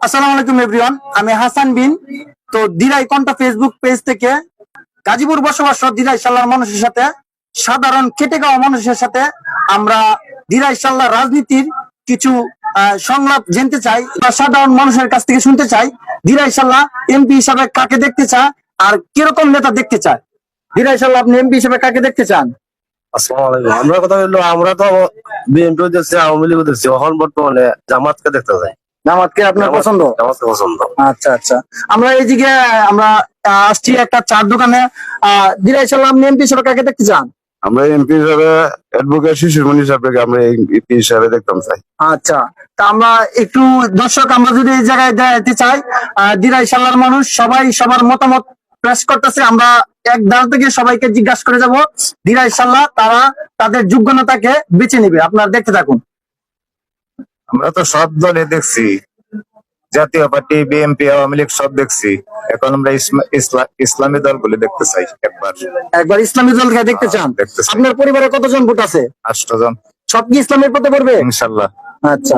আসসালামু আলাইকুম এভরিওয়ান, আমি হাসান বিন। তো দিরাই কন্টা ফেসবুক পেজ থেকে গাজীপুর বসবাসরত দিরাই সাল্লার মানুষের সাথে, সাধারণ খেটে খাওয়া মানুষের সাথে আমরা দিরাই সাল্লাহ রাজনীতির কিছু সংলাপ জানতে চাই বা সাধারণ মানুষের কাছ থেকে শুনতে চাই। দিরাই সাল্লাহ এমপি হিসাবে কাকে দেখতে চায় আর কিরকম নেতা দেখতে চায়। দিরাই সাল্লাহ আপনি এমপি হিসাবে কাকে দেখতে চান? আসসালামু আলাইকুম। আমরা কথা বললো, আমরা তো বিএনপি দেখছি, আওয়ামী লীগ দেখছি, এখন বর্তমানে জামাতকে দেখতে চাই। জামাতকে আপনার পছন্দ? জামাতকে পছন্দ। আচ্ছা আচ্ছা, আমরা এইদিকে আমরা আসছি একটা চার দোকানে। দিরাই সাল্লাহ আপনি এমপি হিসাবে কাকে দেখতে চান? আমরা এমপি হিসাবে অ্যাডভোকেট শিশুমণি সাহেবকে আমরা এমপি হিসাবে দেখতাম চাই। আচ্ছা, তা আমরা একটু দর্শক আমরা যদি এই জায়গায় দেখতে চাই, দিরাই সাল্লার মানুষ সবাই সবার মতামত প্রেস করতেছে। আমরা এক দাঁড় থেকে সবাইকে জিজ্ঞাসা করে যাব দিরাই সাল্লাহ তারা তাদের যোগ্যতাকে বেছে নিবে। আপনারা দেখতে থাকুন। আমরা তো সব দলে দেখছি, জাতীয় পার্টি, বিএনপি, আওয়ামী লীগ সব দেখছি। এখন আমরা ইসলামী দলগুলি দেখতে চাই। একবার ইসলামী দলকে দেখতে চান? দেখতে চাই। আপনার পরিবারে কতজন ভোট আছে? 8 জন। সব কি ইসলামের পথে পড়বে ইনশাল্লাহ। আচ্ছা,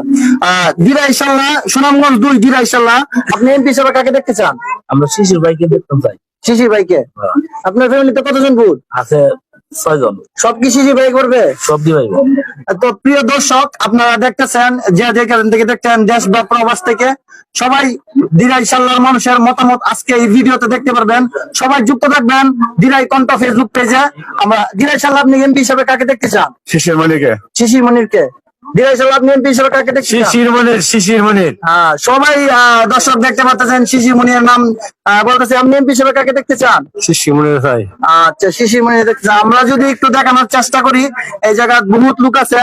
দিরাই সাল্লাহ সুনামগঞ্জ 2 দিরাই সাল্লাহ আপনি এমপি হিসেবে কাকে দেখতে চান? আমরা শিশুর ভাইকে দেখতাম চাই। শিশির ভাইকে। আপনার ফ্যামিলিতে কতজন ভোট আছে? 6 জন। সব কি শিশির ভাই করবে? সব দিবাই। তো প্রিয় দর্শক, আপনারা দেখতেছেন যে যেখান থেকে দেখছেন, দেশ বা প্রবাস থেকে, সবাই দিরাই সাল্লার মানুষের মতামত আজকে এই ভিডিওতে দেখতে পারবেন। সবাই যুক্ত থাকবেন দিরাই কণ্ঠ ফেসবুক পেজে। আমরা দিরাই সাল্লাহ আপনি এমপি হিসেবে কাকে দেখতে চান? শিশির মণিকে। শিশির মনিরকে। দিরাই সাল্লাহ আপনি এমপি হিসেবে কাকে দেখতে চান? শিশির মণির। সবাই দর্শক দেখতে পাচ্ছেন শিশির মনির নাম বলতেছে। আপনি এমপি হিসেবে কাকে দেখতে চান? শিশির মণির ভাই। আচ্ছা, শিশির মনির দেখতে চান। আমরা যদি একটু দেখানোর চেষ্টা করি, এই জায়গায় বহুত লোক আছে।